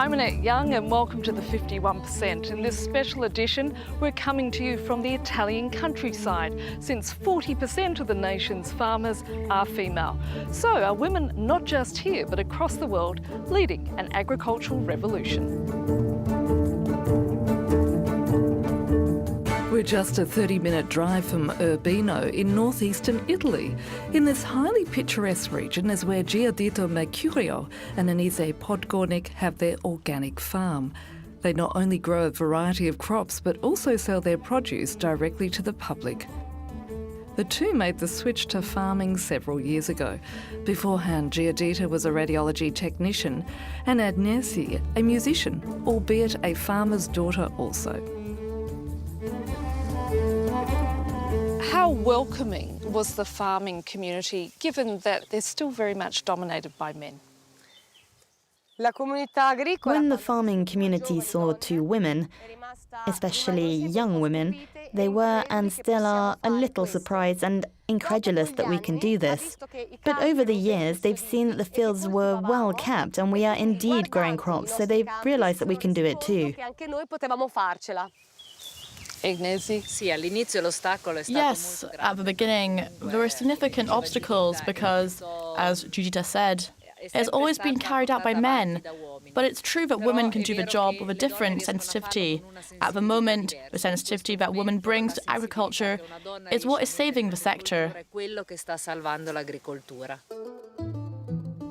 I'm Annette Young and welcome to the 51%. In this special edition, we're coming to you from the Italian countryside, since 40% of the nation's farmers are female. So are women not just here but across the world leading an agricultural revolution? We're just a 30-minute drive from Urbino in northeastern Italy. In this highly picturesque region is where Giuditta Mercurio and Anise Podgornik have their organic farm. They not only grow a variety of crops but also sell their produce directly to the public. The two made the switch to farming several years ago. Beforehand, Giuditta was a radiology technician and Agnesi a musician, albeit a farmer's daughter also. How welcoming was the farming community, given that they're still very much dominated by men? When the farming community saw two women, especially young women, they were and still are a little surprised and incredulous that we can do this. But over the years, they've seen that the fields were well kept and we are indeed growing crops, so they've realised that we can do it too. Yes, at the beginning, there were significant obstacles because, as Giuditta said, it's always been carried out by men. But it's true that women can do the job with a different sensitivity. At the moment, the sensitivity that women brings to agriculture is what is saving the sector.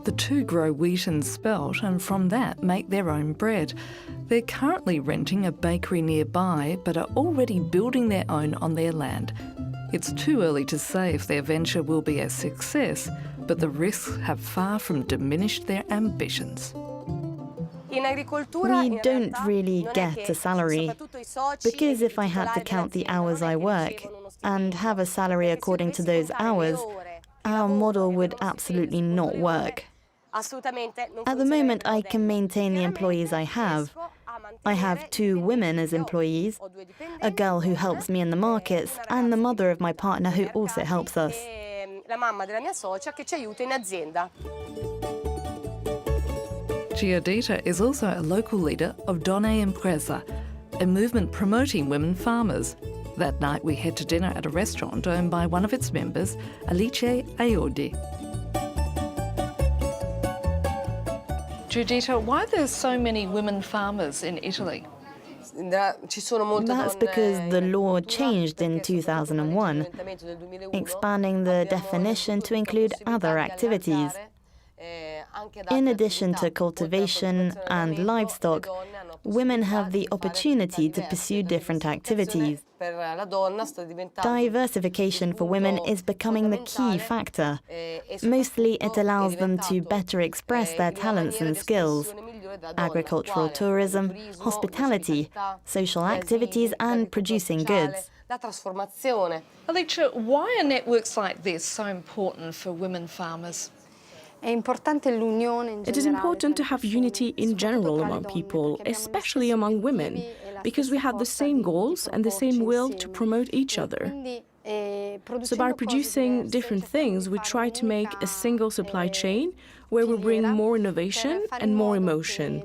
The two grow wheat and spelt and from that make their own bread. They're currently renting a bakery nearby but are already building their own on their land. It's too early to say if their venture will be a success, but the risks have far from diminished their ambitions. We don't really get a salary, because if I had to count the hours I work and have a salary according to those hours, our model would absolutely not work. At the moment, I can maintain the employees I have. I have two women as employees, a girl who helps me in the markets, and the mother of my partner who also helps us. Giuditta is also a local leader of Donne Impresa, a movement promoting women farmers. That night we head to dinner at a restaurant owned by one of its members, Alice Aiodi. Giuditta, why are there so many women farmers in Italy? That's because the law changed in 2001, expanding the definition to include other activities. In addition to cultivation and livestock, women have the opportunity to pursue different activities. Diversification for women is becoming the key factor. Mostly it allows them to better express their talents and skills. Agricultural tourism, hospitality, social activities and producing goods. Alicia, why are networks like this so important for women farmers? It is important to have unity in general among people, especially among women, because we have the same goals and the same will to promote each other. So by producing different things, we try to make a single supply chain where we bring more innovation and more emotion.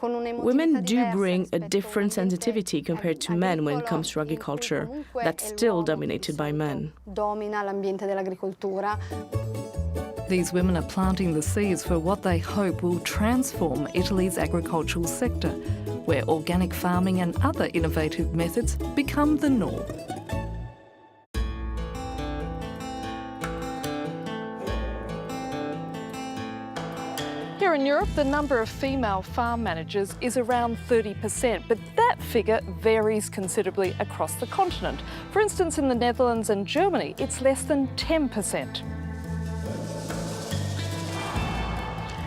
Women do bring a different sensitivity compared to men when it comes to agriculture, that's still dominated by men. These women are planting the seeds for what they hope will transform Italy's agricultural sector, where organic farming and other innovative methods become the norm. Here in Europe, the number of female farm managers is around 30%, but that figure varies considerably across the continent. For instance, in the Netherlands and Germany, it's less than 10%.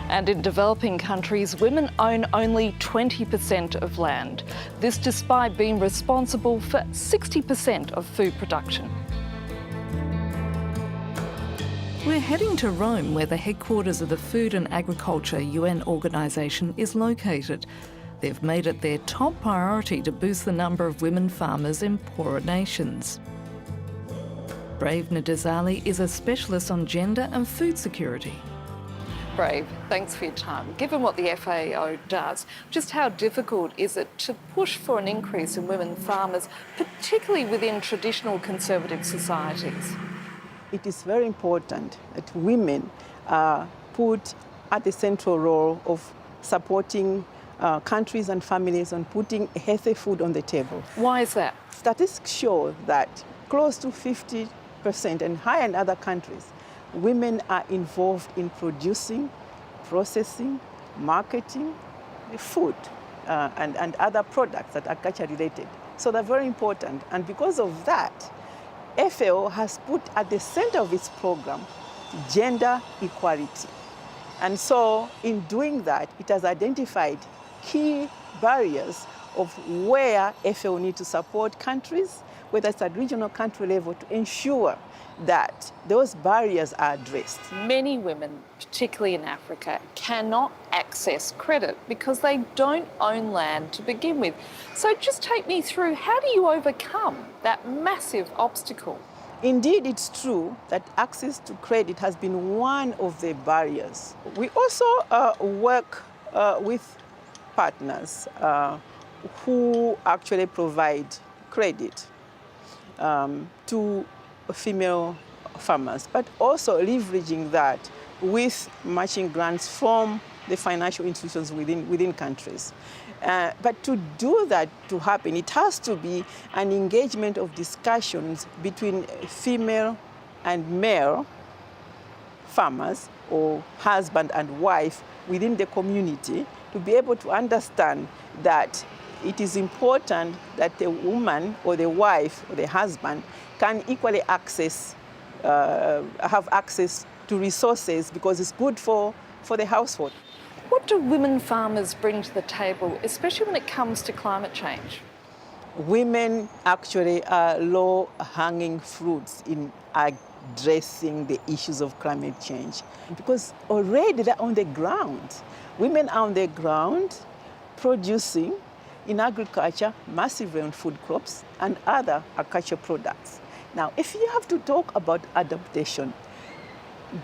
And in developing countries, women own only 20% of land. This despite being responsible for 60% of food production. We're heading to Rome, where the headquarters of the Food and Agriculture UN organisation is located. They've made it their top priority to boost the number of women farmers in poorer nations. Brave Ndisale is a specialist on gender and food security. Brave, thanks for your time. Given what the FAO does, just how difficult is it to push for an increase in women farmers, particularly within traditional conservative societies? It is very important that women are put at the central role of supporting countries and families on putting healthy food on the table. Why is that? Statistics show that close to 50% and higher in other countries, women are involved in producing, processing, marketing food and other products that are culture related. So they're very important. And because of that, FAO has put at the center of its program gender equality. And so in doing that, it has identified key barriers of where FAO needs to support countries, whether it's at regional country level, to ensure that those barriers are addressed. Many women, particularly in Africa, cannot access credit because they don't own land to begin with. So just take me through, how do you overcome that massive obstacle? Indeed, it's true that access to credit has been one of the barriers. We also work with partners who actually provide credit to female farmers, but also leveraging that with matching grants from the financial institutions within countries. But to do that to happen, it has to be an engagement of discussions between female and male farmers or husband and wife within the community to be able to understand that it is important that the woman or the wife or the husband can equally have access to resources because it's good for the household. What do women farmers bring to the table, especially when it comes to climate change? Women actually are low-hanging fruits in addressing the issues of climate change because already they're on the ground. Women are on the ground producing in agriculture massively on food crops and other agricultural products. Now, if you have to talk about adaptation,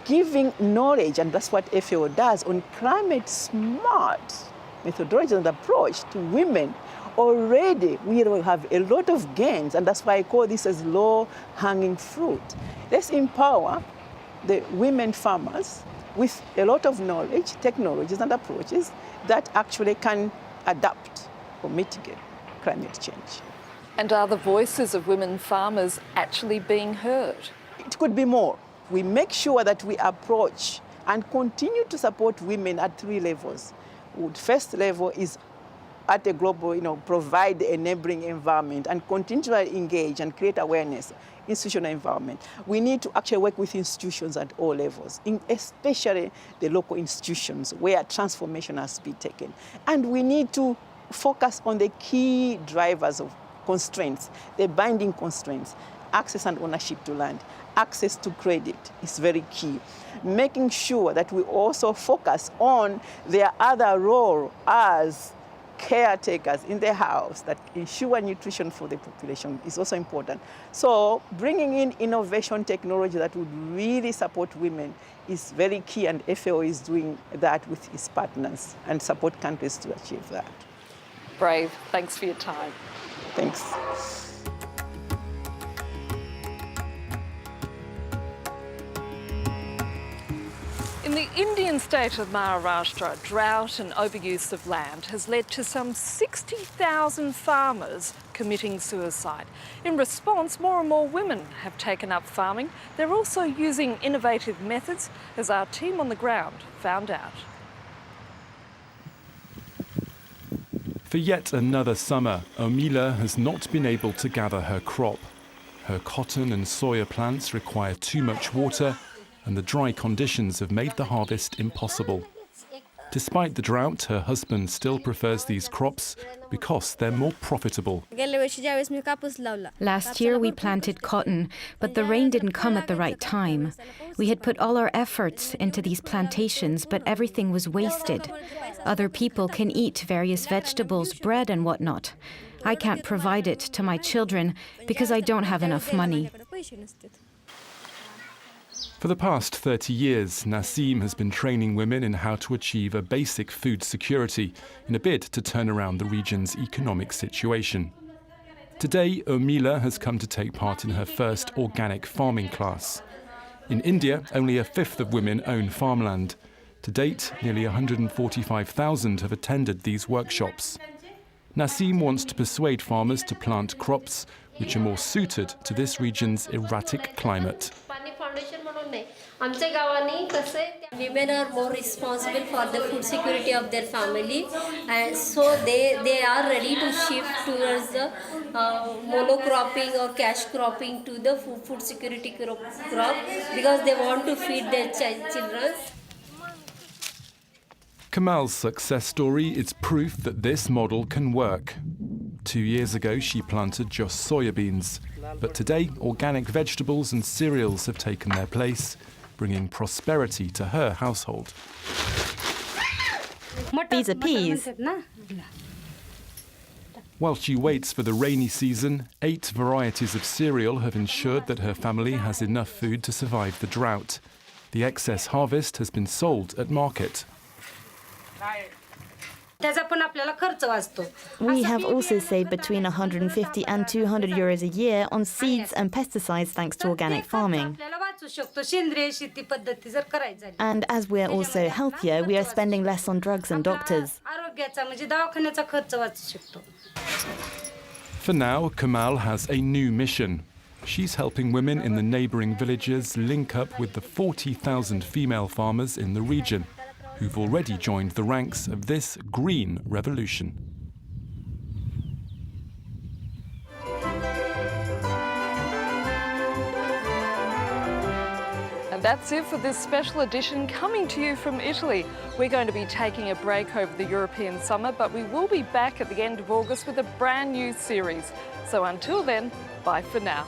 giving knowledge, and that's what FAO does, on climate-smart methodology and approach to women, already we will have a lot of gains, and that's why I call this as low-hanging fruit. Let's empower the women farmers with a lot of knowledge, technologies, and approaches that actually can adapt or mitigate climate change. And are the voices of women farmers actually being heard? It could be more. We make sure that we approach and continue to support women at 3 levels. The first level is at a global, provide the enabling environment and continue to engage and create awareness, institutional environment. We need to actually work with institutions at all levels, especially the local institutions where transformation has to be taken. And we need to focus on the key drivers of constraints, the binding constraints, access and ownership to land, access to credit is very key. Making sure that we also focus on their other role as caretakers in the house that ensure nutrition for the population is also important. So bringing in innovation technology that would really support women is very key, and FAO is doing that with its partners and support countries to achieve that. Brave, thanks for your time. Thanks. In the Indian state of Maharashtra, drought and overuse of land has led to some 60,000 farmers committing suicide. In response, more and more women have taken up farming. They're also using innovative methods, as our team on the ground found out. For yet another summer, Omila has not been able to gather her crop. Her cotton and soya plants require too much water, and the dry conditions have made the harvest impossible. Despite the drought, her husband still prefers these crops because they're more profitable. Last year we planted cotton, but the rain didn't come at the right time. We had put all our efforts into these plantations, but everything was wasted. Other people can eat various vegetables, bread and whatnot. I can't provide it to my children because I don't have enough money. For the past 30 years, Nassim has been training women in how to achieve a basic food security in a bid to turn around the region's economic situation. Today, Urmila has come to take part in her first organic farming class. In India, only a fifth of women own farmland. To date, nearly 145,000 have attended these workshops. Nassim wants to persuade farmers to plant crops which are more suited to this region's erratic climate. Women are more responsible for the food security of their family, and so they are ready to shift towards the monocropping or cash cropping to the food security crop because they want to feed their children. Kamal's success story is proof that this model can work. 2 years ago, she planted just soybeans, but today, organic vegetables and cereals have taken their place, bringing prosperity to her household. These are peas. While she waits for the rainy season, 8 varieties of cereal have ensured that her family has enough food to survive the drought. The excess harvest has been sold at market. We have also saved between 150 and 200 euros a year on seeds and pesticides thanks to organic farming. And as we're also healthier, we are spending less on drugs and doctors. For now, Kamal has a new mission. She's helping women in the neighbouring villages link up with the 40,000 female farmers in the region, who've already joined the ranks of this green revolution. And that's it for this special edition coming to you from Italy. We're going to be taking a break over the European summer, but we will be back at the end of August with a brand new series. So until then, bye for now.